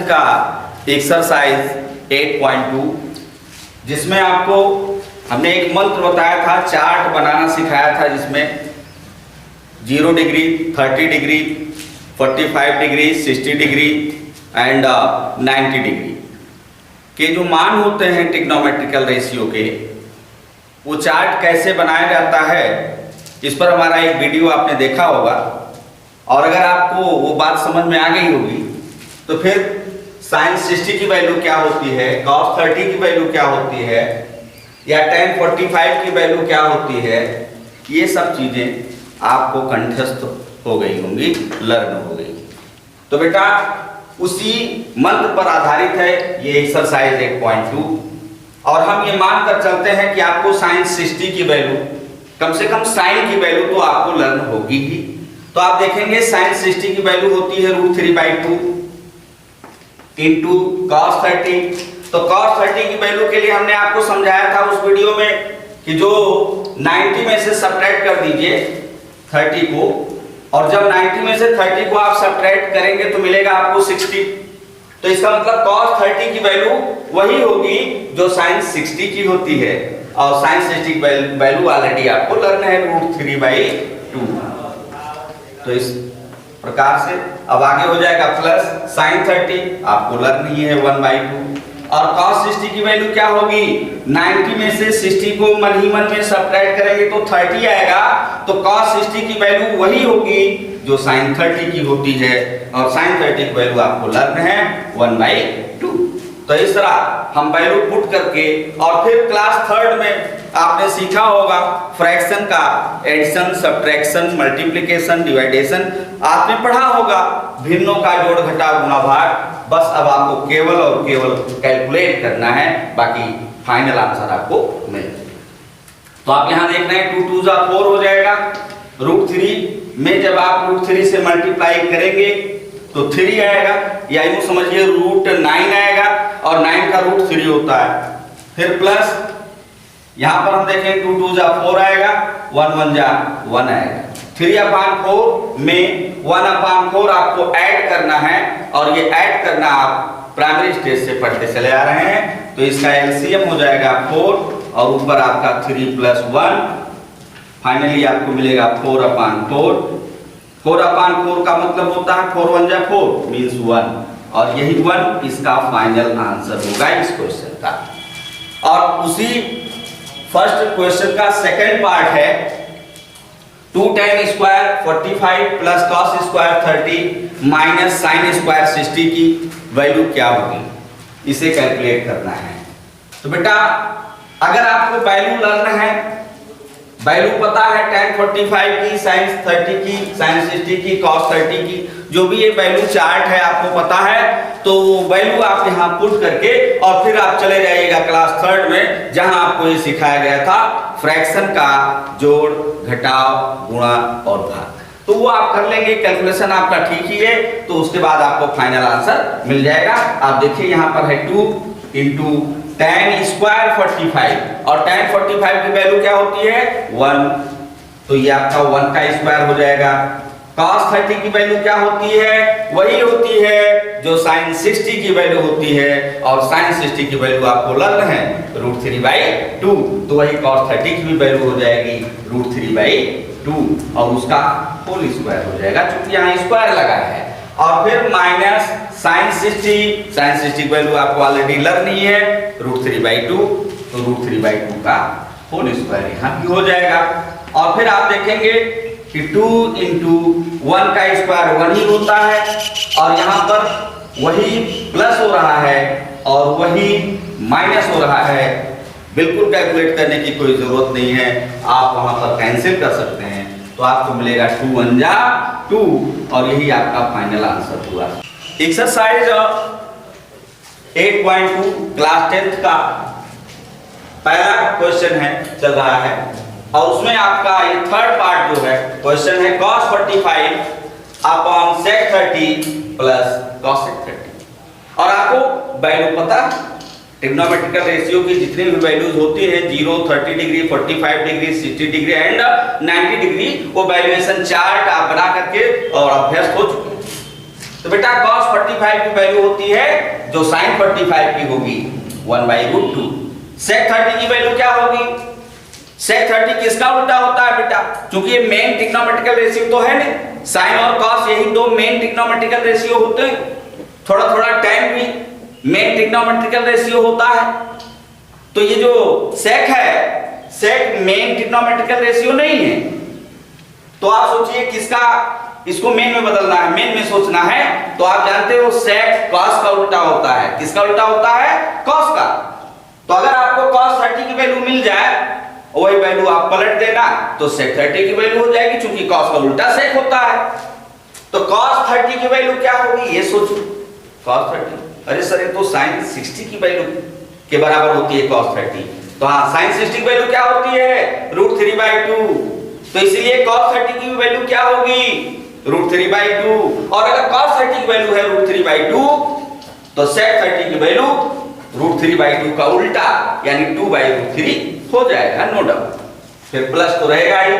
का एक्सरसाइज 8.2, जिसमें आपको हमने एक मंत्र बताया था, चार्ट बनाना सिखाया था, जिसमें 0 degree, 30 degree, 45 degree, 60 degree and 90 degree के जो मान होते हैं ट्रिग्नोमेट्रिकल रेशियो के, वो चार्ट कैसे बनाया जाता है, इस पर हमारा एक वीडियो आपने देखा होगा। और अगर आपको वो बात समझ में आ गई होगी तो फिर sin 60 की वैल्यू क्या होती है, cos 30 की वैल्यू क्या होती है, या tan 45 की वैल्यू क्या होती है, ये सब चीजें आपको कंठस्थ हो गई होंगी, लर्न हो गई। तो बेटा उसी मंत्र पर आधारित है ये एक्सरसाइज 8.2, और हम ये मानकर चलते हैं कि आपको sin 60 की वैल्यू, कम से कम sin की वैल्यू तो आपको लर्न होगी ही। तो आप देखेंगे sin 60 की वैल्यू होती है √3/2 इंटू cos 30। तो cos 30 की वैल्यू के लिए हमने आपको समझाया था उस वीडियो में कि जो 90 में से सब्ट्रैक्ट कर दीजिए 30 को, और जब 90 में से 30 को आप सब्ट्रैक्ट करेंगे तो मिलेगा आपको 60। तो इसका मतलब cos 30 की वैल्यू वही होगी जो sin 60 की होती है, और sin 60 की वैल्यू ऑलरेडी आपको लर्न है √3/2। तो इस प्रकार से अब आगे हो जाएगा प्लस sin 30 आपको लर्न ही है 1/2, और cos 60 की वैल्यू क्या होगी, 90 में से 60 को मन ही मन में सब्ट्रैक्ट करेंगे तो 30 आएगा। तो cos 60 की वैल्यू वही होगी जो sin 30 की होती है, और sin 30 की वैल्यू आपको लर्न है 1/2। तो इस तरह हम वैल्यू पुट करके, और फिर क्लास 3rd में आपने सीखा होगा फ्रैक्शन का एडिशन, सब्ट्रैक्शन, मल्टीप्लिकेशन, डिवाइडेशन, आपने पढ़ा होगा भिन्नों का जोड़ घटाव गुणा भाग। बस अब आपको केवल और केवल कैलकुलेट करना है, बाकी फाइनल आंसर आपको मिल जाएगा। तो आप यहां देख रहे हैं 2 2 4 हो जाएगा, √3 में जब आप √3 से मल्टीप्लाई करेंगे तो 3 आएगा, या यूं समझिए √9 आएगा, और 9 का √3 होता है। फिर प्लस यहां पर हम देखें 2 2 4 आएगा, 1 1 1 आएगा। 3/4 में 1/4 आपको ऐड करना है, और ये ऐड करना आप प्राइमरी स्टेज से पढ़ते चले आ रहे हैं। तो इसका एलसीएम हो जाएगा 4, और ऊपर आपका 3 + 1, फाइनली आपको मिलेगा 4/4। 4/4 का मतलब होता है 4 1 4 मीन्स 1, और यही 1 इसका फाइनल आंसर होगा इस क्वेश्चन का। और उसी फर्स्ट क्वेश्चन का सेकंड पार्ट है 2 tan square 45 plus cos square 30 minus sin square 60 की वैल्यू क्या होगी, इसे कैलकुलेट करना है। तो बेटा अगर आपको वैल्यू लर्न है, वैल्यू पता है tan 45 की, sin 30 की, sin 60 की, cos 30 की, जो भी ये वैल्यू चार्ट है आपको पता है, तो वैल्यू आप यहाँ पुट करके और फिर आप चले जाइएगा क्लास 3rd में, जहां आपको ये सिखाया गया था फ्रैक्शन का जोड़ घटाव गुणा और भाग। तो वो आप कर लेंगे, कैलकुलेशन आपका ठीक ही है, तो उसके बाद आपको फाइनल आंसर मिल जाएगा। आप देखिए यहाँ पर है 2 इंटू tan स्क्वायर 45, और tan 45 की वैल्यू क्या होती है 1, तो ये आपका 1 का स्क्वायर हो जाएगा। cos 30 की वैल्यू क्या होती है, वही होती है जो sin 60 की वैल्यू होती है, और sin 60 की वैल्यू आपको लर्न है √3/2, तो वही cos 30 की भी वैल्यू हो जाएगी √3/2, और उसका होल स्क्वायर हो जाएगा, क्योंकि यहाँ स्क्वायर लगा है। और फिर माइनस sin 60 की वैल्यू आपको ऑलरेडी लर्न ही है √3/2, तो √3/2 का होल स्क्वायर यहाँ भी हो जाएगा। और फिर आप देखेंगे कि 2 इंटू 1 का स्क्वायर 1 ही होता है, और यहाँ पर वही प्लस हो रहा है और वही माइनस हो रहा है। बिल्कुल कैलकुलेट करने की कोई जरूरत नहीं है, आप वहां पर कैंसिल कर सकते हैं, तो आपको मिलेगा 2 1 2, और यही आपका फाइनल आंसर हुआ। एक्सरसाइज 8.2 क्लास 10th का पहला क्वेश्चन है, चल रहा है, और उसमें आपका ये थर्ड पार्ट जो है क्वेश्चन है cos 45 upon sec 30 plus cos 30। और आपको वैल्यू पता, ट्रिग्नोमेट्रिकल रेशियो की जितनी भी वैल्यूज होती है 0, 30 degree, 45 degree, 60 degree and 90 degree, वो वैल्यूएशन चार्ट आप बना करके और अभ्यस्त हो चुके हैं। तो बेटा cos 45 की वैल्यू होती है जो sin 45 की होगी 1/√2। sec 30 की वैल्यू क्या होगी? sec 30 किसका उल्टा होता है बेटा? क्योंकि ये मेन ट्रिग्नोमेट्रिकल रेशियो तो है नहीं, sin और cos यही दो मेन ट्रिग्नोमेट्रिकल रेशियो होते हैं। थोड़ा थोड़ा tan भी मेन ट्रिग्नोमेट्रिकल रेशियो होता है। तो ये जो sec है, sec मेन ट्रिग्नोमेट्रिकल रेशियो नहीं है। तो आप सोचिए किसका, इसको मेन में बदलना है, मेन में सोचना है। तो आप जानते हो sec cos का उल्टा होता है। किसका उल्टा होता है? cos का। तो अगर आपको cos 30 की वैल्यू मिल जाए, वही वैल्यू आप पलट देना तो sec 30 की वैल्यू हो जाएगी, क्योंकि cos का उल्टा sec होता है। तो cos 30 की वैल्यू क्या होगी ये सोचो। cos 30, अरे सर ये तो sin 60 की वैल्यू के बराबर होती है cos 30। तो हाँ, sin 60 की वैल्यू क्या होती है? √3/2। तो इसीलिए cos 30 की वैल्यू क्या होगी? √3/2। और अगर cos 30 की वैल्यू है √3/2 तो sec 30 की वैल्यू √3/2 का उल्टा यानी 2/√3 हो जाएगा, नो डाउट। फिर प्लस तो रहेगा ही।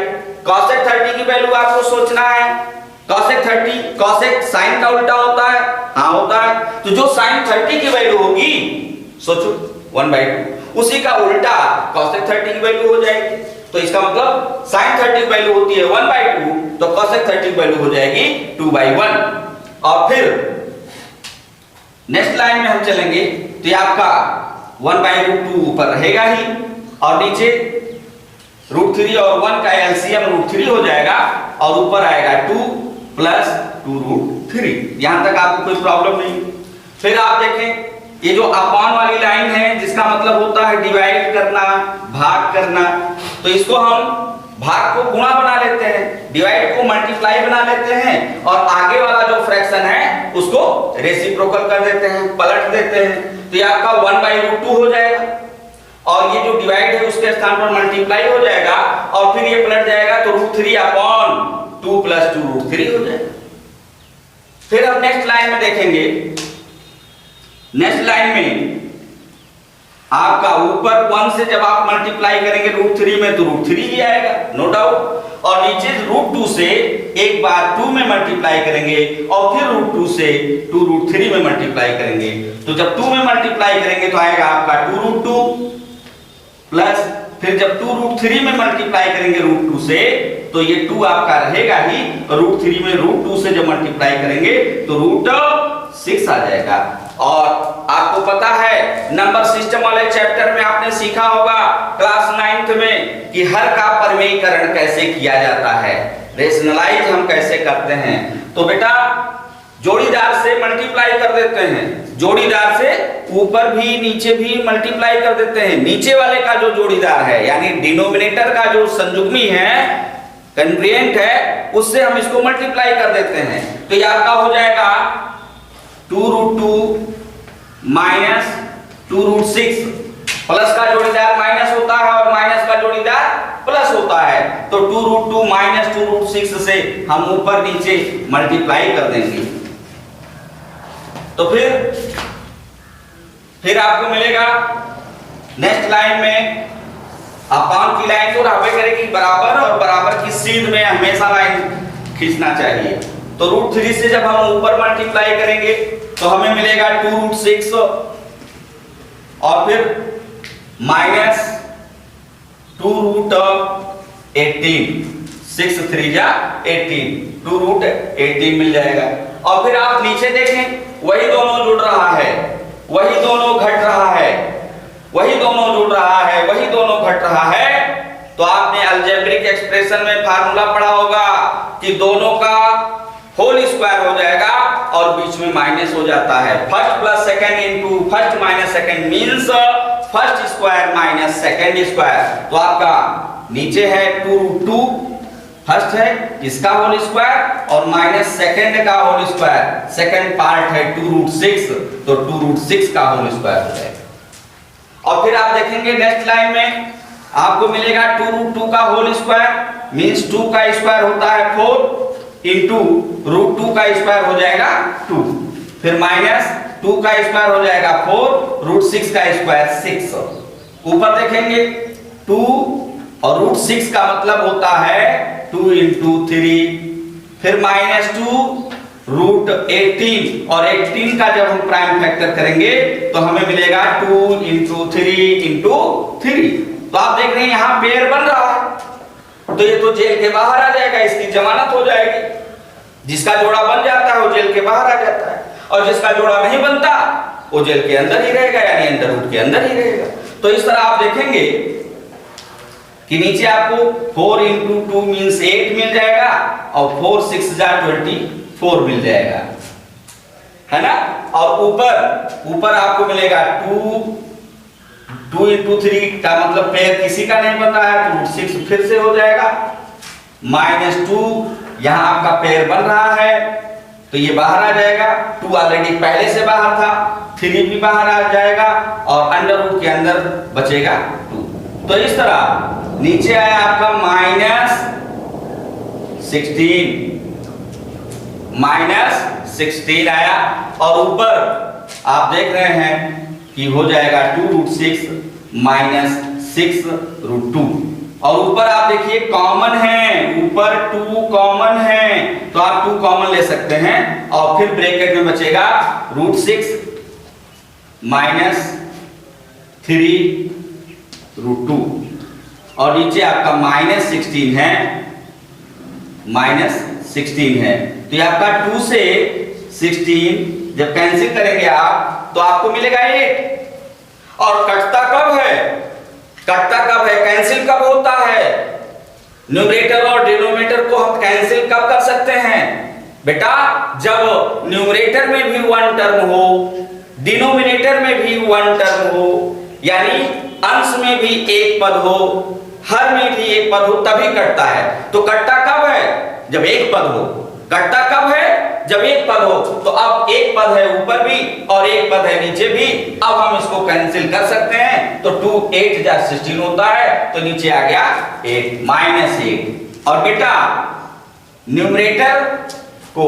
cosec 30 की वैल्यू आपको सोचना है। cosec 30, cosec sin का उल्टा होता है, हाँ होता है। तो जो sin 30 की वैल्यू होगी सोचो 1/2, उसी का उल्टा cosec 30 की वैल्यू हो जाएगी। तो इसका मतलब sin 30 की वैल्यू होती है 1/2, तो cosec 30 की वैल्यू हो जाएगी 2/1। और फिर नेक्स्ट लाइन में हम चलेंगे तो ये आपका 1/√2 ऊपर रहेगा ही, और नीचे √3 और 1 का एलसीएम √3 हो जाएगा, और ऊपर आएगा 2 + 2√3। यहां तक आपको कोई प्रॉब्लम नहीं। फिर आप देखें ये जो अपॉन वाली लाइन है, जिसका मतलब होता है डिवाइड करना, भाग करना, तो इसको हम भाग को गुणा बना लेते हैं, डिवाइड को मल्टीप्लाई बना लेते हैं, और आगे वाला जो फ्रैक्शन है उसको रेसिप्रोकल कर देते हैं, पलट देते हैं। तो ये आपका 1/√2 हो जाएगा, और ये जो डिवाइड है उसके स्थान पर मल्टीप्लाई हो जाएगा, और फिर ये पलट जाएगा तो √3/2 + 2√3 हो जाएगा। फिर अब नेक्स्ट लाइन में देखेंगे। नेक्स्ट लाइन में आपका ऊपर 1 से जब आप मल्टीप्लाई करेंगे √3 में तो √3 ही आएगा, नो डाउट। और नीचे √2 से एक बार 2 में मल्टीप्लाई करेंगे, और फिर √2 से 2√3 में मल्टीप्लाई करेंगे। तो जब 2 में मल्टीप्लाई करेंगे तो आएगा आपका 2√2 प्लस, फिर जब 2√3 में मल्टीप्लाई करेंगे √2 से तो ये 2 आपका रहेगा ही, √3 में √2 से जब मल्टीप्लाई करेंगे तो √6 आ जाएगा। और आपको पता है नंबर सिस्टम वाले चैप्टर में आपने सीखा होगा क्लास 9th में कि हर का परिमेयीकरण कैसे किया जाता है, रेशनलाइज हम कैसे करते हैं। तो बेटा जोड़ीदार से मल्टीप्लाई कर देते हैं, जोड़ीदार से ऊपर भी नीचे भी मल्टीप्लाई कर देते हैं। नीचे वाले का जो जोड़ीदार है यानी डिनोमिनेटर का जो संयुग्मी है, कन्ग्रुएंट है, उससे हम इसको मल्टीप्लाई कर देते हैं। तो ये आपका हो जाएगा 2√2 - 2√6। प्लस का जोड़ीदार माइनस होता है और माइनस का जोड़ीदार प्लस होता है, तो 2√2 - 2√6 से हम ऊपर नीचे मल्टीप्लाई कर देंगे। तो फिर आपको मिलेगा नेक्स्ट लाइन में अपॉन की लाइन तो रहबे करेगी बराबर, और बराबर की सीध में हमेशा लाइन खींचना चाहिए। तो √3 से जब हम ऊपर मल्टीप्लाई करेंगे तो हमें मिलेगा 2√6, और फिर माइनस 2√18, 6 3 जा 18, 2√18 मिल जाएगा। और फिर आप नीचे देखें वही दोनों जुड़ रहा है, वही दोनों घट रहा है, वही दोनों जुड़ रहा है, वही दोनों घट रहा है। तो आपने अलजेब्रिक एक्सप्रेशन में फार्मूला पढ़ा होगा कि दोनों का होल स्क्वायर हो जाएगा और बीच में माइनस हो जाता है। First plus second into first minus second means first square minus second square. तो आपका नीचे है 2√2 फर्स्ट है इसका होल स्क्वायर, और माइनस सेकंड का होल स्क्वायर सेकंड पार्ट है 2√6, तो 2√6 का होल स्क्वायर हो जाएगा। और फिर आप देखेंगे नेक्स्ट लाइन में आपको मिलेगा 2√2 का होल स्क्वायर मींस 2 का स्क्वायर होता है 4 इंटू √2 का स्क्वायर हो जाएगा 2, फिर माइनस 2 का स्क्वायर हो जाएगा 4, √6 का स्क्वायर 6। ऊपर देखेंगे 2 और √6 का मतलब होता है 2 × 3, फिर -2 रूट 18 और 18 का जब हम प्राइम फैक्टर करेंगे तो हमें मिलेगा 2 इंटू 3 इंटू 3। तो आप देख रहे हैं यहां पेयर बन रहा है, तो ये तो जेल के बाहर आ जाएगा, इसकी जमानत हो जाएगी। जिसका जोड़ा बन जाता है वो जेल के बाहर आ जाता है, और जिसका जोड़ा नहीं बनता वो जेल के अंदर ही रहेगा, यानी अंडर रूट के अंदर ही रहेगा। तो इस तरह आप देखेंगे कि नीचे आपको 4 इंटू 2 मीन्स 8 मिल जाएगा, और 4 6 जा 24 मिल जाएगा, है ना। और ऊपर आपको मिलेगा 2 इंटू 3 का मतलब पेयर किसी का नहीं बन रहा है, तो रूट 6 फिर से हो जाएगा, -2 यहां आपका पेयर बन रहा है तो ये बाहर आ जाएगा, 2 ऑलरेडी पहले से बाहर था, 3 भी बाहर आ जाएगा, और अंडर रूट के अंदर बचेगा 2। तो इस तरह नीचे आया आपका -16 आया, और ऊपर आप देख रहे हैं कि हो जाएगा 2√6 -6 √2। और ऊपर आप देखिए कॉमन है, ऊपर 2 कॉमन है, तो आप 2 कॉमन ले सकते हैं, और फिर ब्रैकेट में बचेगा √6 -3 √2, और नीचे आपका -16 है, -16 है। तो ये आपका 2 से 16 जब कैंसिल करेंगे आप तो आपको मिलेगा 8। और कटता कब है, कैंसिल कब होता है? न्यूमरेटर और डिनोमिनेटर को हम कैंसिल कब कर सकते हैं बेटा? जब न्यूमरेटर में भी 1 टर्म हो, डिनोमिनेटर में भी 1 टर्म हो, यानी अंश में भी एक पद हो, हर में भी एक पद हो, तभी कटता है। तो कटता कब है? जब एक पद हो। कटता कब है? जब एक पद हो। तो अब एक पद है ऊपर भी और एक पद है नीचे भी, अब हम इसको कैंसिल कर सकते हैं। तो 2 8 जा 16 होता है, तो नीचे आ गया 8 -8। और बेटा न्यूमरेटर को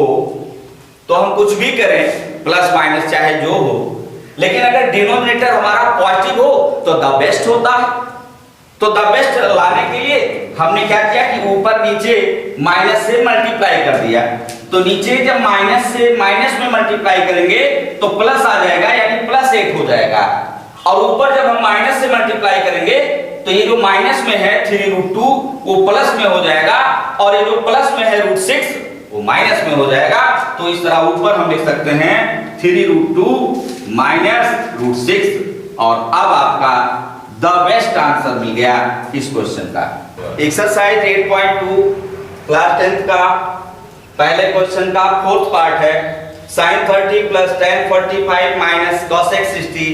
तो हम कुछ भी करें, प्लस माइनस चाहे जो हो, लेकिन अगर डिनोमिनेटर हमारा पॉजिटिव हो तो द बेस्ट होता है। तो द बेस्ट लाने के लिए हमने क्या किया कि ऊपर नीचे माइनस से मल्टीप्लाई कर दिया। तो नीचे जब माइनस से माइनस में मल्टीप्लाई करेंगे तो प्लस आ जाएगा, यानी +8 हो जाएगा। और ऊपर जब हम माइनस से मल्टीप्लाई करेंगे तो ये जो माइनस में है 3√2 वो प्लस में हो जाएगा, और ये जो प्लस में है √6 वो माइनस में हो जाएगा। तो इस तरह ऊपर हम लिख सकते हैं 3√2 -√6। और अब आपका द बेस्ट आंसर मिल गया इस क्वेश्चन का। एक्सरसाइज 8.2 क्लास 10th का पहले क्वेश्चन का 4th पार्ट है। sin 30 + tan 45 - cos 60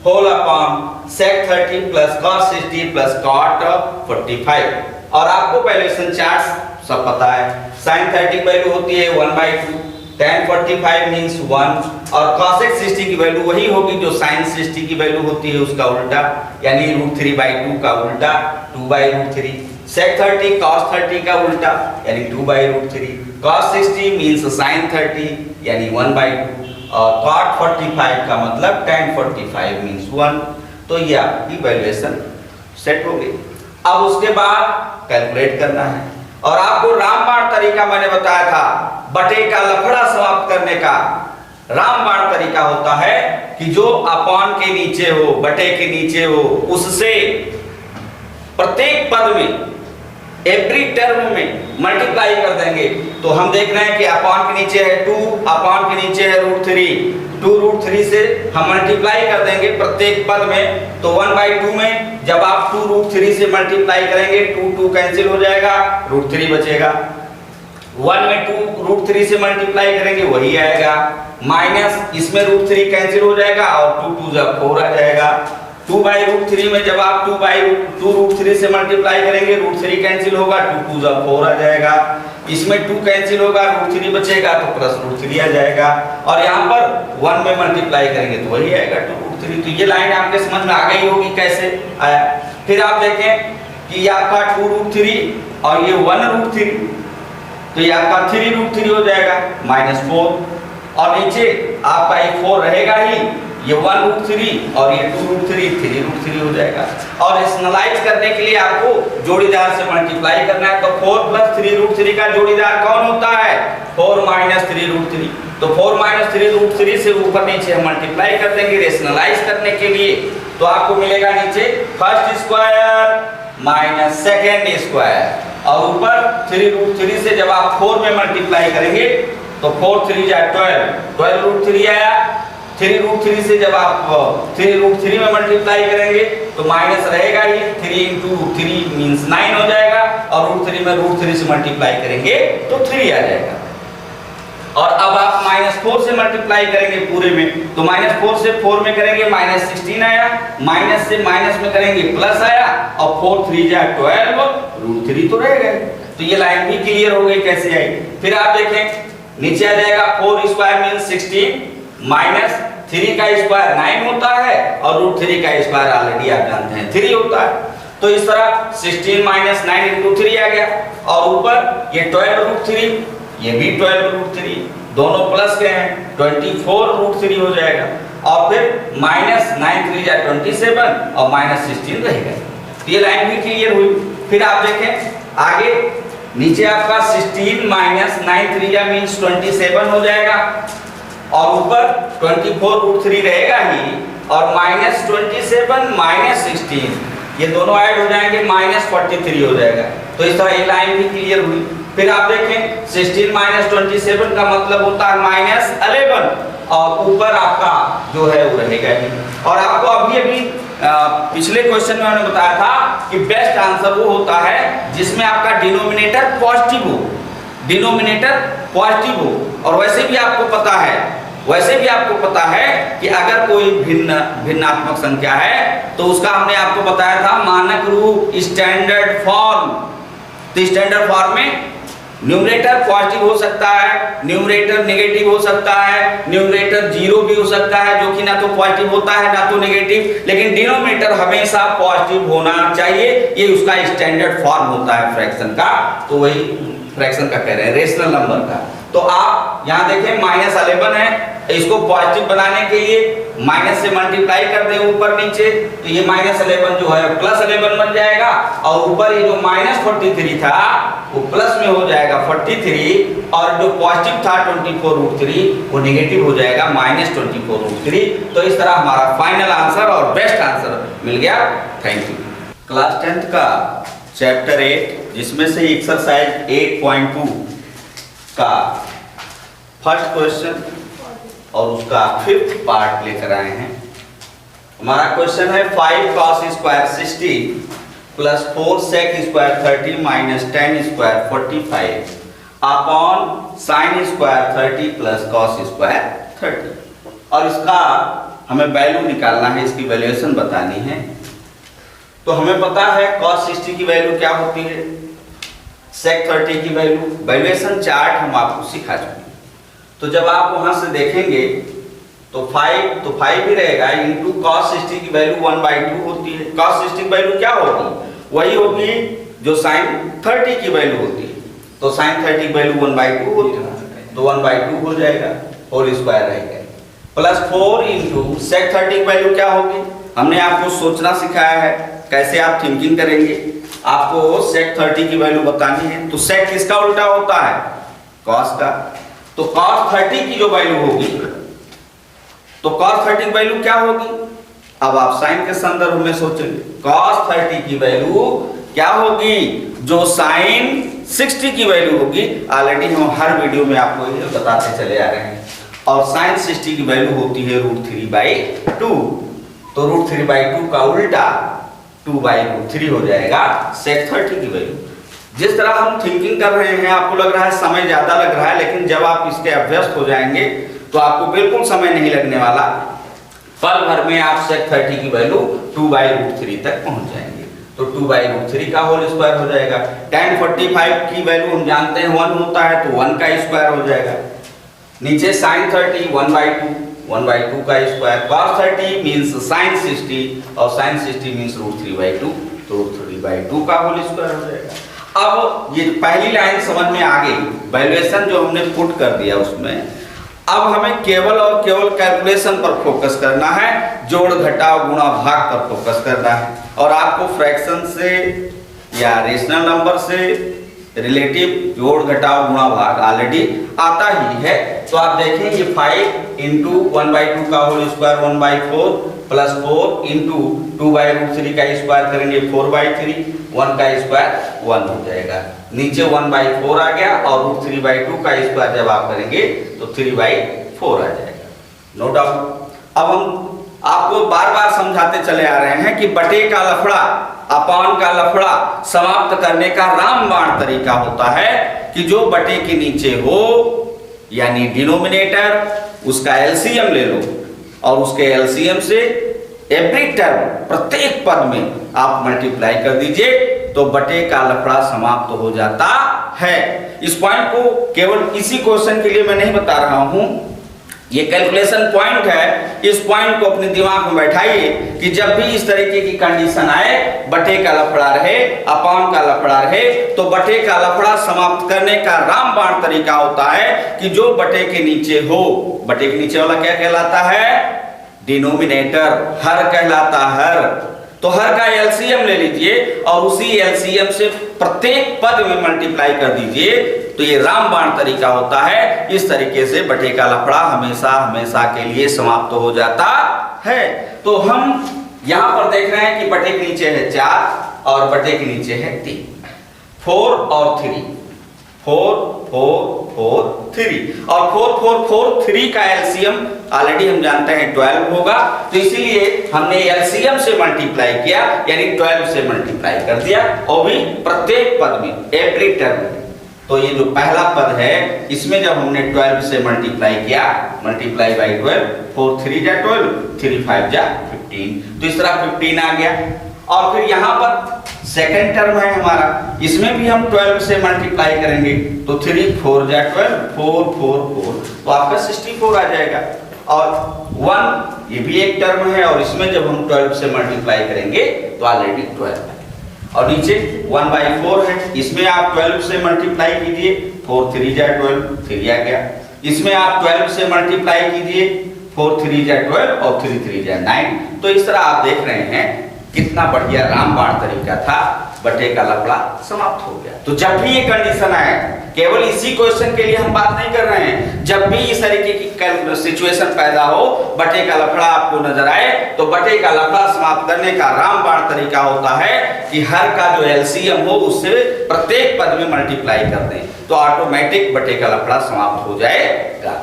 whole upon sec 30 + cos 60 + cot 45। और आपको पहले चार्ट सब पता है। sin 30 की वैल्यू होती है 1/2, tan 45 मींस 1, और cos 60 की वैल्यू वही होगी जो sin 60 की वैल्यू होती है उसका उल्टा, यानी √3/2 का उल्टा 2/√3। sec 30 cos 30 का उल्टा यानी 2/√3। cos 60 मींस sin 30 यानी 1/2, और cot 45 का मतलब tan 45 मींस 1। तो ये आपकी वैल्यूएशन सेट हो गई। अब उसके बाद कैलकुलेट करना है, और आपको रामबाण तरीका मैंने बताया था, बटे का लफड़ा समाप्त करने का रामबाण तरीका होता है कि जो अपॉन के नीचे हो, बटे के नीचे हो, उससे प्रत्येक पद में एवरी टर्म में मल्टीप्लाई कर देंगे। तो हम देख रहे हैं कि अपॉन के नीचे है 2, अपॉन के नीचे है √3, 2√3 से हम मल्टीप्लाई कर देंगे प्रत्येक पद में। तो 1/2 में जब आप 2√3 से मल्टीप्लाई करेंगे 2 कैंसिल हो जाएगा, √3 बचेगा। 1 में 2√3 से मल्टीप्लाई करेंगे वही आएगा, माइनस इसमें √3 कैंसिल हो जाएगा, और 2 जब 4 आ जाएगा। 2/√3 में जब आप 2√3 से मल्टीप्लाई करेंगे √3 कैंसिल होगा, 2 जब 4 आ जाएगा। इसमें 2 कैंसिल होगा, √3 बचेगा तो +√3 आ जाएगा। और यहाँ पर 1 में मल्टीप्लाई करेंगे तो वही आएगा 2√3। तो ये लाइन आपके समझ में आ गई होगी कैसे आया। फिर आप देखें कि ये आपका 2√3 और ये 1√3, तो ये आपका 3√3 हो जाएगा -4, और नीचे आपका एक 4 रहेगा ही, ये 1√3 और ये 2√3, 3√3 हो जाएगा। और रेशनलाइज करने के लिए आपको जोड़ीदार से मल्टीप्लाई करना है। तो 4 + 3√3 का जोड़ीदार कौन होता है? 4 - 3√3। तो 4 - 3√3 से ऊपर नीचे हम मल्टीप्लाई कर देंगे रेशनलाइज करने के लिए। तो आपको मिलेगा नीचे first square minus second square और ऊपर 3√3 से जब आप 4 में मल्टीप्लाई करेंगे तो 4 × 3 = 12, 12√3 आया। 3√3 से जब आप 3√3 में मल्टीप्लाई करेंगे तो माइनस रहेगा ही, 3 × √3 मींस 9 हो जाएगा और √3 में √3 से मल्टीप्लाई करेंगे तो 3 आ जाएगा। और अब आप -4 से मल्टीप्लाई करेंगे पूरे में तो -4 से 4 में करेंगे -16 आया, माइनस से माइनस में करेंगे प्लस आया और 4 × 3 = 12, √3 तो रहेगा। तो ये लाइन भी क्लियर हो गई कैसे आई। फिर आप देखें नीचे आ जाएगा 4 स्क्वायर मींस 16 माइनस 3 का स्क्वायर 9 होता है और √3 का स्क्वायर ऑलरेडी आप जानते हैं 3 होता है। तो इस तरह 16 - 9 × 3 आ गया और ऊपर ये 12√3, ये भी 12√3, दोनों प्लस के हैं 24√3 हो जाएगा। और फिर -9 × 3 = 27 और -16 रहेगा। तो ये लाइन भी क्लियर हुई। फिर आप देखें आगे नीचे आपका 16 - 9 × 3 मींस 27 हो जाएगा और ऊपर 24√3 रहेगा ही और -27 - 16 ये दोनों ऐड हो जाएंगे -43 हो जाएगा। तो इस तरह ये लाइन भी क्लियर हुई। फिर आप देखें 16 - 27 का मतलब होता है -11 और ऊपर आपका जो है वो रहेगा ही। और आपको अभी पिछले क्वेश्चन में मैंने बताया था कि बेस्ट आंसर वो होता है जिसमें आपका डिनोमिनेटर पॉजिटिव हो, डिनोमिनेटर पॉजिटिव हो। और वैसे भी आपको पता है कि अगर कोई भिन्नात्मक संख्या है तो उसका हमने आपको बताया था मानक रूप, स्टैंडर्ड फॉर्म। तो स्टैंडर्ड फॉर्म में न्यूमरेटर पॉजिटिव हो सकता है, न्यूमरेटर नेगेटिव हो सकता है, न्यूमरेटर 0 भी हो सकता है जो कि ना तो पॉजिटिव होता है ना तो नेगेटिव, लेकिन डिनोमिनेटर हमेशा पॉजिटिव होना चाहिए। ये उसका स्टैंडर्ड फॉर्म होता है फ्रैक्शन का। तो वही फ्रैक्शन का कह रहे हैं, रेशनल नंबर का। तो आप यहाँ देखें -11 है, इसको पॉजिटिव बनाने के लिए माइनस से मल्टीप्लाई कर दें ऊपर नीचे तो ये -11 जो है +11 बन जाएगा और ऊपर ये जो -43 था वो प्लस में हो जाएगा 43 और जो पॉजिटिव था 24√3 वो नेगेटिव हो जाएगा -24√3। तो इस तरह हमारा फाइनल आंसर और बेस्ट आंसर मिल गया। Thank you. क्लास 10th का चैप्टर 8 जिसमें से एक्सरसाइज 8.2 का फर्स्ट क्वेश्चन और उसका 5th पार्ट लेकर आए हैं। हमारा क्वेश्चन है 5 cos square 60 plus 4 sec square 30 minus 10 square 45 upon sin square 30 plus cos square 30। और इसका हमें वैल्यू निकालना है, इसकी वैल्यूएशन बतानी है। तो हमें पता है cos 60 की वैल्यू क्या होती है, sec 30 की वैल्यू, वैल्यूएशन चार्ट हम आपको सिखा चुके हैं। तो जब आप वहां से देखेंगे तो 5 ही रहेगा इंटू cos 60 की वैल्यू 1/2 होती है। cos 60 की वैल्यू क्या होगी, वही होगी जो sin 30 की वैल्यू होती है। तो sin 30 की वैल्यू 1/2 होती है तो 1/2 हो जाएगा, होल स्क्वायर रहेगा। प्लस 4 इंटू sec 30 की वैल्यू क्या होगी, हमने आपको सोचना सिखाया है कैसे आप थिंकिंग करेंगे। आपको sec 30 की वैल्यू बतानी है तो sec किसका उल्टा होता है, cos का। तो cos 30 की जो वैल्यू होगी तो cos 30 की वैल्यू क्या होगी, अब आप साइन के संदर्भ में सोचेंगे। cos 30 की वैल्यू क्या होगी, जो sin 60 की वैल्यू होगी। ऑलरेडी हम हर वीडियो में आपको ये बताते चले आ रहे हैं। और sin 60 की वैल्यू होती है √3/2। तो √3/2 का उल्टा 2/√3 हो जाएगा sec 30 की वैल्यू। जिस तरह हम थिंकिंग कर रहे हैं आपको लग रहा है समय ज्यादा लग रहा है, लेकिन जब आप इसके अभ्यस्त हो जाएंगे तो आपको बिल्कुल समय नहीं लगने वाला। पल भर में आप sec 30 की वैल्यू 2/√3 तक पहुंच जाएंगे। तो 2/√3 का होल स्क्वायर हो जाएगा। tan 45 की वैल्यू हम जानते हैं 1 होता है तो 1 का स्क्वायर हो जाएगा। नीचे sin 30 1/2 का स्क्वायर, cos 30 मींस sin 60 और sin 60 मींस √3/2 तो √3/2 का होल स्क्वायर हो जाएगा। अब ये पहली लाइन समझ में आ गई, वैल्यूएशन जो हमने पुट कर दिया उसमें। अब हमें केवल और केवल कैलकुलेशन पर फोकस करना है, जोड़ घटाव गुणा भाग पर फोकस करना है। और आपको फ्रैक्शन से या रेशनल नंबर से रिलेटिव जोड़ घटाव गुणा भाग ऑलरेडी आता ही है। तो आप देखें ये 5 इंटू 1/2 का होल स्क्वायर 1/4 प्लस 4 इंटू 2/√3 का स्क्वायर करेंगे 4/3, 1 का स्क्वायर 1 हो जाएगा। नीचे 1/4 आ गया और √3/2 का स्क्वायर जब आप करेंगे तो 3/4 आ जाएगा। No doubt. अब हम आपको बार बार समझाते चले आ रहे हैं कि बटे का लफड़ा अपान का लफड़ा समाप्त करने का रामबाण तरीका होता है कि जो बटे के नीचे हो यानी डिनोमिनेटर उसका एलसीएम ले लो और उसके एलसीएम से एवरी टर्म प्रत्येक पद में आप मल्टीप्लाई कर दीजिए तो बटे का लफड़ा समाप्त हो जाता है। इस पॉइंट को केवल इसी क्वेश्चन के लिए मैं नहीं बता रहा हूं, ये कैलकुलेशन पॉइंट है। इस पॉइंट को अपने दिमाग में बैठाइए कि जब भी इस तरीके की कंडीशन आए, बटे का लफड़ा रहे अपान का लफड़ा रहे, तो बटे का लफड़ा समाप्त करने का रामबाण तरीका होता है कि जो बटे के नीचे हो, बटे के नीचे वाला क्या कहलाता है? डिनोमिनेटर, हर कहलाता हर। तो हर का एलसीएम ले लीजिए और उसी एलसीएम से प्रत्येक पद में मल्टीप्लाई कर दीजिए, तो ये रामबाण तरीका होता है। इस तरीके से बटे का लफड़ा हमेशा हमेशा के लिए समाप्त हो जाता है। तो हम यहां पर देख रहे हैं कि बटे के नीचे है 4 और बटे के नीचे है 3, 4 और 3, 4 4 4 3 और 4 4 4 3 का एलसीएम ऑलरेडी हम जानते हैं 12 होगा, तो इसीलिए हमने एलसीएम से मल्टीप्लाई किया यानी 12 से मल्टीप्लाई कर दिया और भी प्रत्येक पद में एवरी टर्म। तो ये जो पहला पद है इसमें जब हमने 12 से मल्टीप्लाई किया, मल्टीप्लाई बाई 12, 4 3 जा 12, 3 5 जा 15, तो इस तरह 15 आ गया। और फिर यहाँ पर सेकेंड टर्म है हमारा, इसमें भी हम 12 से मल्टीप्लाई करेंगे तो 3 4 जा 12, 4 4 4, तो आपका 64 आ जाएगा। और 1 ये भी एक टर्म है और इसमें जब हम 12 से मल्टीप्लाई करेंगे तो ऑलरेडी 12 है। और नीचे 1/4 है, इसमें आप 12 से मल्टीप्लाई कीजिए, 4 3 जा 12, 3 आ गया। इसमें आप 12 से मल्टीप्लाई कीजिए, 4 3 जा 12 और 3 3 जा 9। तो इस तरह आप देख रहे हैं कितना बढ़िया रामबाण तरीका था, बटे का लफड़ा समाप्त हो गया। तो जब भी ये कंडीशन आए, केवल इसी क्वेश्चन के लिए हम बात नहीं कर रहे हैं, जब भी इस तरीके की सिचुएशन पैदा हो, बटे का लफड़ा आपको नजर आए, तो बटे का लफड़ा समाप्त करने का रामबाण तरीका होता है कि हर का जो एलसीएम हो उससे प्रत्येक पद में मल्टीप्लाई कर दें, तो ऑटोमेटिक बटे का लफड़ा समाप्त हो जाएगा।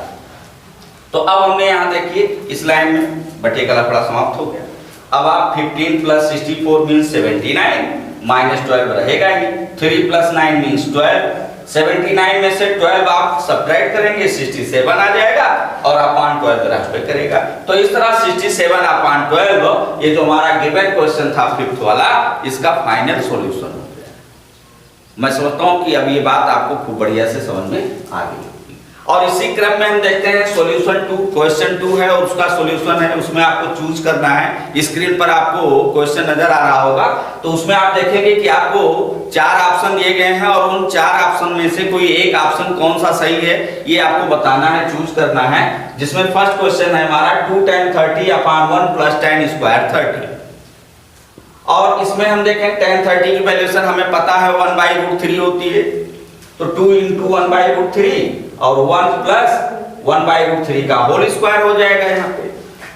तो अब हमने यहाँ देखिए इस लाइन में बटे का लफड़ा समाप्त हो गया। अब आप 15 + 64 मीन्स 79, -12 रहेगा ही, 3 + 9 मीन्स 12, 79 में से 12 आप सब्ट्रैक्ट करेंगे 67 आ जाएगा और अपान 12 रास्पेक्ट करेगा। तो इस तरह 67 अपान 12 ये जो हमारा गिवन क्वेश्चन था 5th वाला, इसका फाइनल सॉल्यूशन हो गया। मैं समझता हूं कि अब ये बात आपको खूब बढ़िया से समझ में आ गई। और इसी क्रम में हम देखते हैं सॉल्यूशन 2, क्वेश्चन 2 है और उसका सॉल्यूशन है, उसमें आपको चूज करना है। स्क्रीन पर आपको क्वेश्चन नजर आ रहा होगा, तो उसमें आप देखेंगे कि आपको 4 ऑप्शन दिए गए हैं और उन 4 ऑप्शन में से कोई एक ऑप्शन कौन सा सही है ये आपको बताना है, चूज करना है। जिसमें फर्स्ट क्वेश्चन है हमारा 2 tan 30 / 1 + tan स्क्वायर 30। और इसमें हम देखें tan 30 की वैल्यूएशन हमें पता है 1/√3 होती है, तो 2 × 1/√3 और 1 + 1/√3 का होल स्क्वायर हो जाएगा यहाँ पे।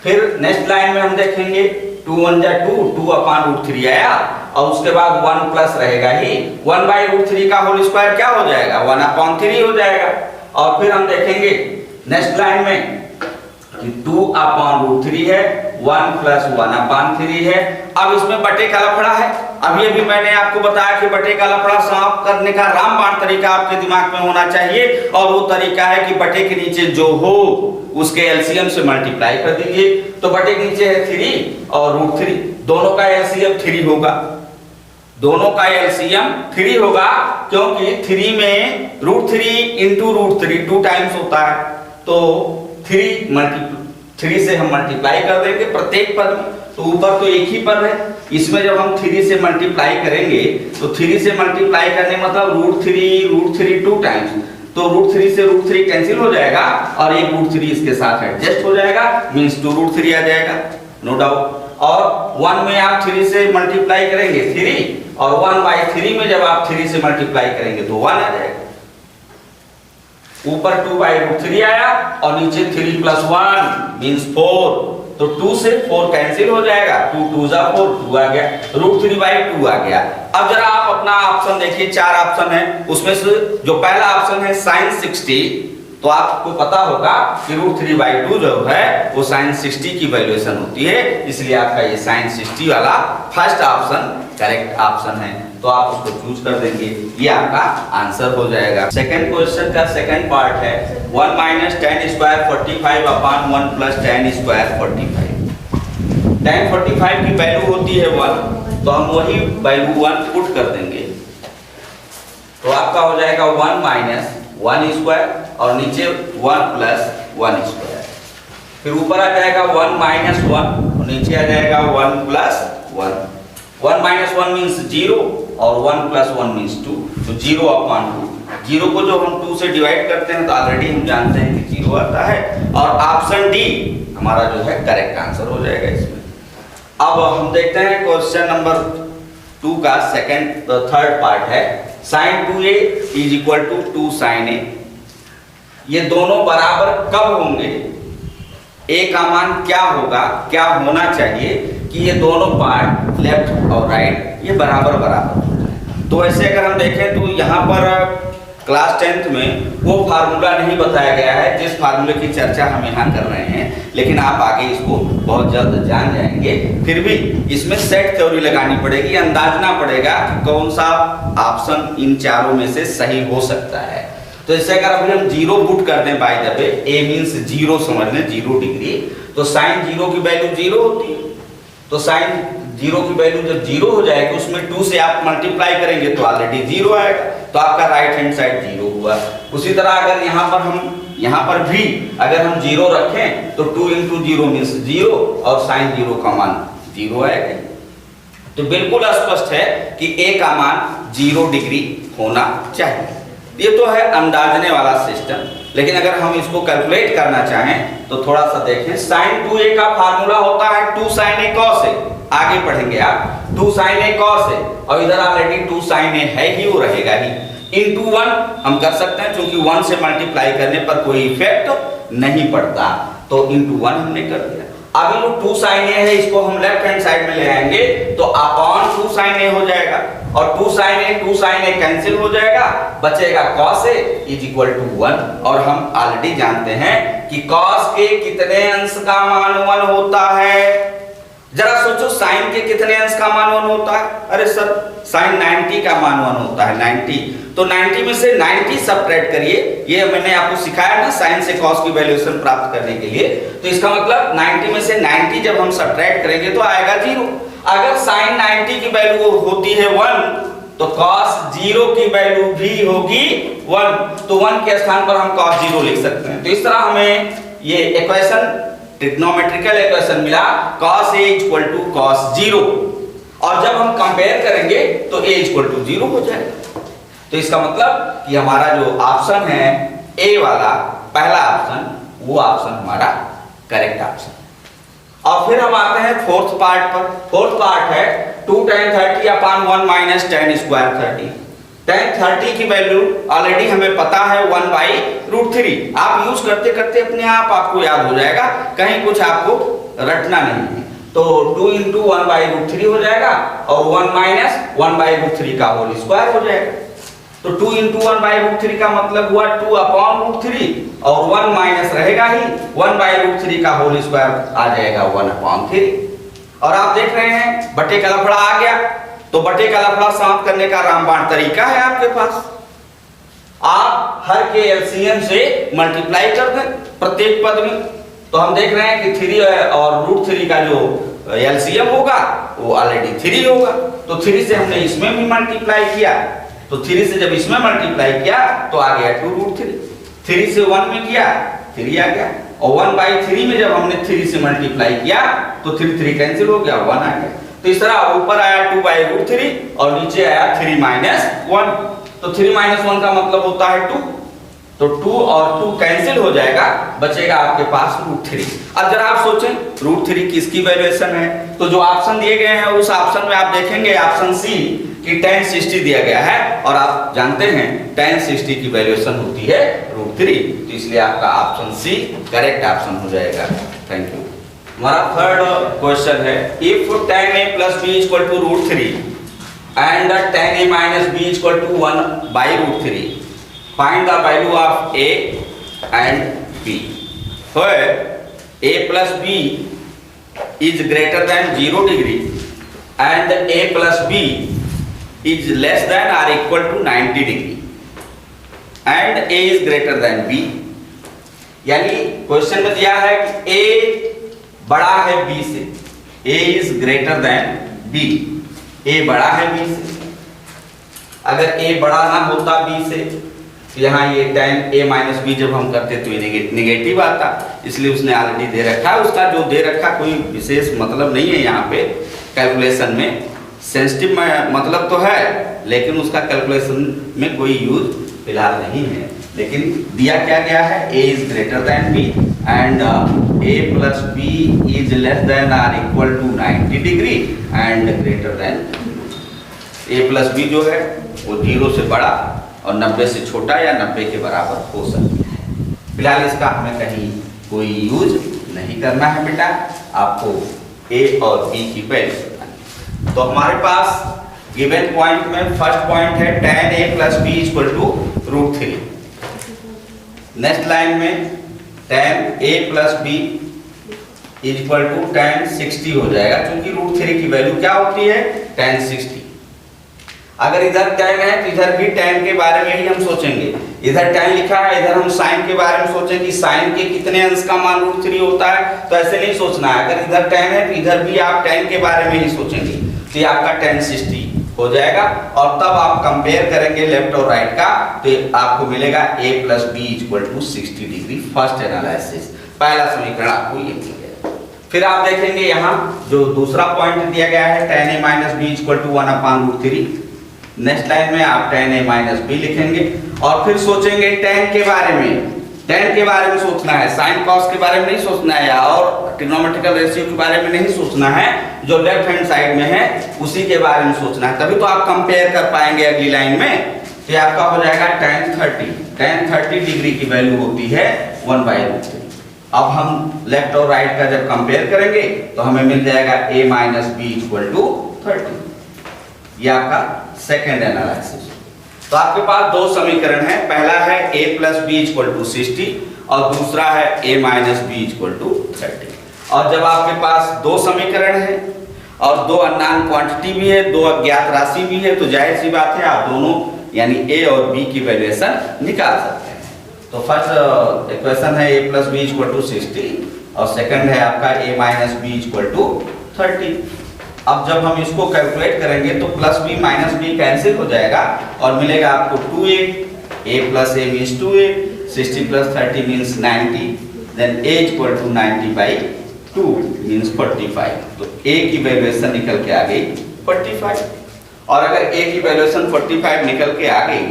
फिर नेक्स्ट लाइन में हम देखेंगे 2 1 जा 2, 2/√3 आया और उसके बाद 1 प्लस रहेगा ही, 1/√3 का होल स्क्वायर क्या हो जाएगा? 1/3 हो जाएगा। और फिर हम देखेंगे नेक्स्ट लाइन में 2/√3 है, 1 + 1/3 है। अब इसमें बटे का लफड़ा है, अभी मैंने आपको बताया कि बटे का लफड़ा समाप्त करने का रामबाण तरीका आपके दिमाग में होना चाहिए, और वो तरीका है कि बटे के नीचे जो हो उसके एलसीएम से मल्टीप्लाई कर दीजिए। तो बटे के नीचे है 3 और √3, दोनों का एलसीएम 3 होगा, दोनों का एलसीएम 3 होगा, क्योंकि 3 में √3 × √3 2 टाइम्स होता है, तो 3 से हम मल्टीप्लाई कर देंगे प्रत्येक पद में। तो ऊपर तो एक ही पद है, इसमें जब हम 3 से मल्टीप्लाई करेंगे तो 3 से मल्टीप्लाई करने मतलब √3 2 टाइम्स, तो √3 से √3 कैंसिल हो जाएगा और एक √3 इसके साथ एडजस्ट हो जाएगा, मींस 2√3 आ जाएगा, नो डाउट। और 1 में आप 3 से मल्टीप्लाई करेंगे 3, और 1/3 में जब आप 3 से मल्टीप्लाई करेंगे तो 1 आ जाएगा। ऊपर 2/√3 आया और नीचे 3 + 1 मींस 4, तो 2 से 4 कैंसिल हो जाएगा, 2 2 जा 4, 2 आ गया, √3/2 आ गया। अब जरा आप अपना ऑप्शन देखिए, 4 ऑप्शन है, उसमें से जो पहला ऑप्शन है sin 60, तो आपको पता होगा कि √3/2 जो है वो sin 60 की वैल्यूएशन होती है, इसलिए आपका ये sin 60 वाला फर्स्ट ऑप्शन करेक्ट ऑप्शन है, तो आप उसको चूज कर देंगे, ये आपका आंसर हो जाएगा। सेकंड क्वेश्चन का सेकंड पार्ट है 1 - tan² 45/1 + tan² 45। tan 45 की वैल्यू होती है 1, तो हम वही वैल्यू 1 पुट कर देंगे, तो आपका हो जाएगा 1 - 1² और नीचे 1 + 1², फिर ऊपर आ जाएगा 1 - 1 और नीचे आ जाएगा 1 + 1। 1 - 1 मींस 0 और 1 + 1 मींस 2, तो 0/2। 0 को जो हम 2 से डिवाइड करते हैं तो ऑलरेडी हम जानते हैं कि 0 आता है, और ऑप्शन डी हमारा जो है करेक्ट आंसर हो जाएगा इसमें। अब हम देखते हैं क्वेश्चन नंबर 2 का थर्ड पार्ट है sin 2a = 2 sin a। ये दोनों बराबर कब होंगे, a का मान क्या होगा, क्या होना चाहिए कि ये दोनों पार्ट लेफ्ट और राइट ये बराबर बराबर हो जाए। तो ऐसे अगर हम देखें तो यहाँ पर क्लास 10th में वो फार्मूला नहीं बताया गया है जिस फार्मूले की चर्चा हम यहाँ कर रहे हैं, लेकिन आप आगे इसको बहुत जल्द जान जाएंगे। फिर भी इसमें सेट थ्योरी लगानी पड़ेगी, अंदाजना पड़ेगा कि कौन सा ऑप्शन इन चारों में से सही हो सकता है। तो इससे अगर अभी हम 0 पुट कर दें, by the way a means 0 समझ लें, 0 डिग्री, तो sin 0 की वैल्यू 0 होती है, तो sin 0 की वैल्यू जब 0 हो जाएगी उसमें 2 से आप मल्टीप्लाई करेंगे तो ऑलरेडी 0 आएगा, तो आपका राइट हैंड साइड 0 हुआ। उसी तरह अगर यहाँ पर भी अगर हम 0 रखें तो 2 × 0 मींस 0 और sin 0 का मान 0 आएगा। तो बिल्कुल स्पष्ट है कि a का मान 0 डिग्री होना चाहिए। ये तो है अंदाजने वाला सिस्टम, लेकिन अगर हम इसको कैलकुलेट करना चाहें तो थोड़ा सा देखें। sin 2a का फार्मूला होता है 2 sin a cos a, आगे पढ़ेंगे आप, 2 sin a cos a, और इधर ऑलरेडी 2 sin a है ही, वो रहेगा ही, × 1 हम कर सकते हैं, क्योंकि 1 से मल्टीप्लाई करने पर कोई इफेक्ट नहीं पड़ता, तो × 1 हमने कर दिया। अभी जो 2 sin a है इसको हम लेफ्ट हैंड साइड में ले आएंगे तो अपॉन 2 sin a हो जाएगा, और 2 sin a कैंसिल हो जाएगा, बचेगा cos a = 1, और हम ऑलरेडी जानते हैं कि cos के कितने अंश का मान 1 होता है। जरा सोचो sin के कितने अंश का मान 1 होता है, अरे सर sin 90 का मान 1 होता है, 90, तो 90 में से 90 सब्ट्रैक्ट करिए, ये मैंने आपको सिखाया ना sin से cos की वैल्यूएशन प्राप्त करने के लिए, तो इसका मतलब 90 में से 90 जब हम सब्ट्रैक्ट करेंगे तो आएगा 0। अगर sin 90 की वैल्यू होती है 1 तो cos 0 की वैल्यू भी होगी 1, तो 1 के स्थान पर हम cos 0 लिख सकते हैं। तो इस तरह हमें ये इक्वेशन, ट्रिग्नोमेट्रिकल इक्वेशन मिला, cos a = cos 0, और जब हम कंपेयर करेंगे तो a = 0 हो जाएगा। तो इसका मतलब कि हमारा जो ऑप्शन है a वाला पहला ऑप्शन, वो ऑप्शन हमारा करेक्ट ऑप्शन। और फिर हम आते हैं फोर्थ पार्ट पर। फोर्थ पार्ट है 2 tan 30/1 - tan² 30। tan 30 की वैल्यू ऑलरेडी हमें पता है 1/√3। आप यूज करते करते अपने आप आपको याद हो जाएगा, कहीं कुछ आपको रटना नहीं है। तो 2 × 1/√3 हो जाएगा और 1 - 1/√3 का होल स्क्वायर हो जाएगा। तो 2 × 1/√3 का मतलब हुआ 2/√3, और 1 माइनस रहेगा ही, 1/√3 का होल स्क्वायर आ जाएगा 1/3। और आप देख रहे हैं बटे का लफड़ा आ गया, तो बटे का लफड़ा समाप्त करने का रामबाण तरीका है आपके पास। आप हर के एलसीएम से मल्टीप्लाई कर दें प्रत्येक पद में, तो हम देख रहे हैं कि 3 और √3 का जो एलसीएम होगा वो ऑलरेडी 3 होगा, तो 3 से हमने इसमें भी मल्टीप्लाई किया, तो 3 से जब इसमें मल्टीप्लाई किया तो आ गया 2√3। 3 से 1 में किया 3 आ गया, और 1/3 में जब हमने 3 से मल्टीप्लाई किया तो 3 कैंसिल हो गया, 1 आ गया। तो इस तरह ऊपर आया 2/√3 और नीचे आया 3 - 1, तो 3 - 1 का मतलब होता है 2, तो 2 और 2 कैंसिल हो जाएगा, बचेगा आपके पास √3। अब जरा आप सोचें √3 किसकी वैल्यूएशन है, तो जो ऑप्शन दिए गए हैं उस ऑप्शन में आप देखेंगे ऑप्शन सी कि tan 60 दिया गया है, और आप जानते हैं tan 60 की वैल्यूएशन होती है √3, तो इसलिए आपका ऑप्शन सी करेक्ट ऑप्शन हो जाएगा। Thank you. हमारा थर्ड क्वेश्चन है, if tan a plus b equal to √3 and tan a minus b equal to 1 by √3, find the value of a and b where a plus b is greater than 0 degree and a plus b is less than or equal to 90 degree and a is greater than b। यानी question में दिया है कि a बड़ा है b से, a is greater than b, a बड़ा है b से। अगर a बड़ा ना होता b से तो यहाँ ये tan a माइनस b जब हम करते तो ये निगेटिव आता, इसलिए उसने ऑलरेडी दे रखा है। उसका जो दे रखा कोई विशेष मतलब नहीं है यहाँ पे कैलकुलेशन में, सेंसिटिव मतलब तो है लेकिन उसका कैलकुलेशन में कोई यूज फिलहाल नहीं है। लेकिन दिया क्या गया है, a is greater than b and a plus b is less than और equal to 90 degree and greater than a plus b जो है वो 0 से बड़ा और 90 से छोटा या 90 के बराबर हो सकता है। फिलहाल इसका हमें कहीं कोई यूज नहीं करना है बेटा, आपको a और b की वैल्यू। तो हमारे पास गिवन पॉइंट में फर्स्ट पॉइंट है tan a plus b equal to √3। Next line में tan a plus b equal to tan 60 हो जाएगा, क्योंकि √3 की वैल्यू क्या होती है, tan 60। अगर इधर tan है तो इधर भी tan के बारे में ही हम सोचेंगे। इधर tan लिखा है, इधर हम sin के बारे में सोचें कि sin के कितने अंश का मान √3 होता है, तो ऐसे नहीं सोचना है। अगर इधर tan है तो इधर भी आप tan के बारे में ही सोचेंगे, तो ये आपका tan 60 हो जाएगा। और तब आप कंपेयर करेंगे लेफ्ट और राइट का, तो आपको मिलेगा a plus b equal to 60 degree. First analysis, पहला समीकरण आपको ये मिल गया। फिर आप देखेंगे यहाँ जो दूसरा पॉइंट दिया गया है tan a minus b equal to 1/√3। Next line में आप tan a minus b लिखेंगे और फिर सोचेंगे tan के बारे में। tan के बारे में सोचना है, sin cos के बारे में नहीं सोचना है, और ट्रिग्नोमेट्रिकल रेशियो के बारे में नहीं सोचना है, जो लेफ्ट हैंड साइड में है उसी के बारे में सोचना है। तभी तो आप कंपेयर कर पाएंगे अगली लाइन में। तो आपका हो जाएगा tan 30 डिग्री की वैल्यू होती है 1/√3। अब हम लेफ्ट और राइट का जब कंपेयर करेंगे तो हमें मिल जाएगा a minus b equal to 30। ये आपका सेकेंड एनालिसिस। तो आपके पास दो समीकरण है, पहला है a plus b equal to 60 और दूसरा है a minus b equal to 30। और जब आपके पास दो समीकरण है और दो अननोन क्वांटिटी भी है, दो अज्ञात राशि भी है, तो जाहिर सी बात है आप दोनों यानी a और b की वैल्यूएशन निकाल सकते हैं। तो फर्स्ट इक्वेशन है a plus b equal to 60 और सेकंड है आपका a minus b equal to 30। अब जब हम इसको कैलकुलेट करेंगे तो plus b minus b cancel हो जाएगा और मिलेगा आपको 2a, a plus a means 2a, 60 plus 30 means 90, then a equal to 90 by 2 means 45। तो a की वैल्यूएशन निकल के आ गई 45। और अगर a की वैल्यूएशन 45 निकल के आ गई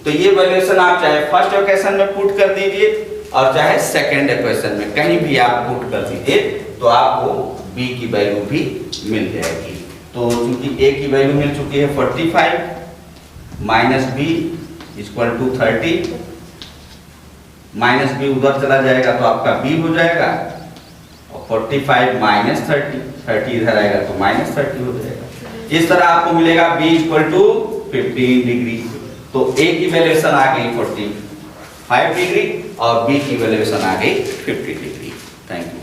तो ये वैल्यूएशन आप चाहे फर्स्ट इक्वेशन में पुट कर दीजिए और चाहे सेकंड इक्वेशन में कहीं भी आप पुट कर दीजिए तो आपको b की वैल्यू भी मिल जाएगी। तो चूंकि a की वैल्यू मिल चुकी है 45 minus b equal to 30, minus b उधर चला जाएगा तो आपका b हो जाएगा और 45 माइनस 30 इधर आएगा तो माइनस 30 हो जाएगा। इस तरह आपको मिलेगा b इक्वल टू 15 डिग्री। तो a की वैल्यूएशन आ गई 45 डिग्री और b की वैल्यूएशन आ गई 50 डिग्री। Thank you.